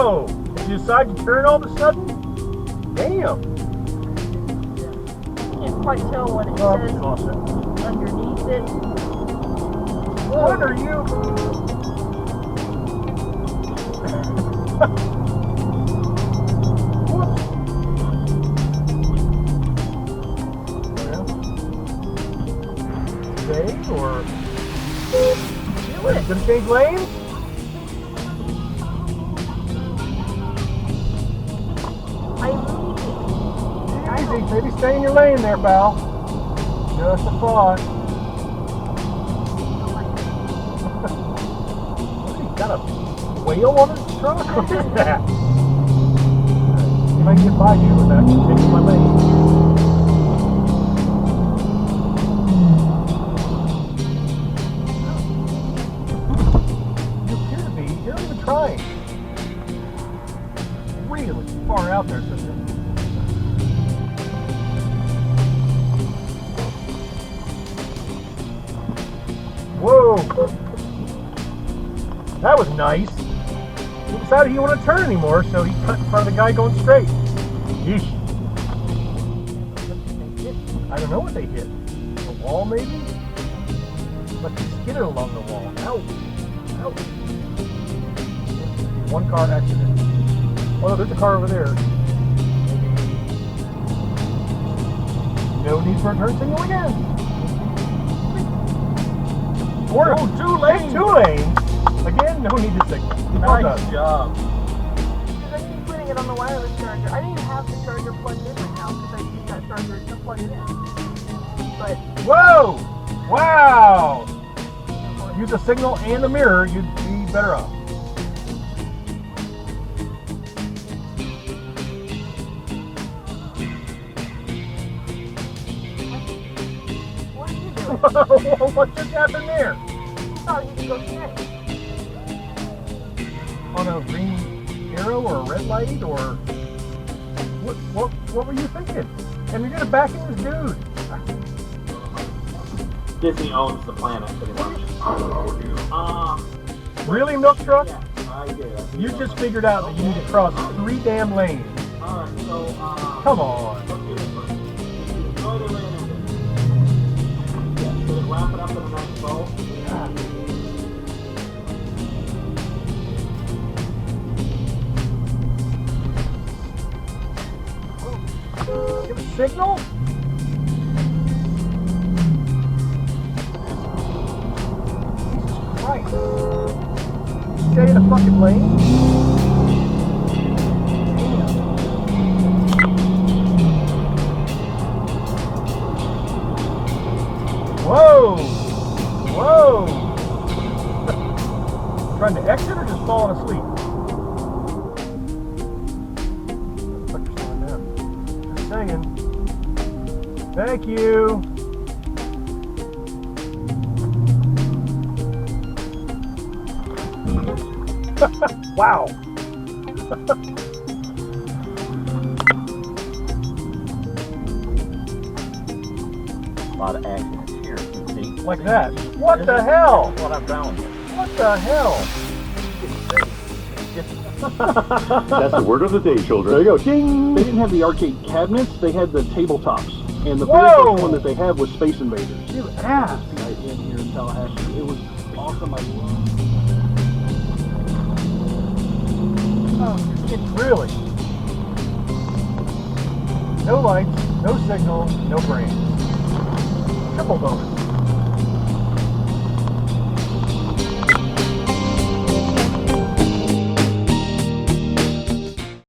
Whoa! Did you decide to turn all of a sudden? Damn. You can't quite tell what it says underneath it. What are you? Today or gonna change lanes? Easy, maybe stay in your lane there, pal. Just a thought. He's got a whale on his truck? What is that? If I can get by you without taking my lane. You appear to be, you're not even trying. Really far out there, sister. Whoa! That was nice. He decided he didn't want to turn anymore, so he cut in front of the guy going straight. Yeesh. I don't know what they hit. The wall, maybe? But they skidded along the wall. Ouch. Ouch. One car accident. Oh, no, there's a car over there. No need for a turn signal again. Or two lanes. Two lanes. Again, no need to signal. Nice job. Because I keep putting it on the wireless charger. I didn't even have the charger plugged in right now because I used that charger to plug it in. But whoa! Wow! Use the signal and the mirror, you'd be better off. what are you doing? What just happened there? I thought you could go straight. On a green arrow or a red light or what were you thinking? And you're gonna back in this dude. Disney owns the planet pretty much. Really, milk truck? Yeah, I did. You just figured out that you need to cross 3 damn lanes. Alright, so Come on. let's do this first. Enjoy the lane ending. Yeah, so then wrap it up in a nice bow. Give a signal? Jesus Christ. Stay in the fucking lane? Damn. Whoa! Whoa! Trying to exit or just falling asleep? Saying. Thank you. Wow. A lot of accidents here. See? Like that. What the hell? That's what I found. What the hell? That's the word of the day, children. There you go. Ding. They didn't have the arcade cabinets, they had the tabletops. And the Whoa! very first one that they had was Space Invaders. You ass. Right in here in Tallahassee. It was awesome. I love Oh, really? No lights, no signal, no brains. Triple bonus.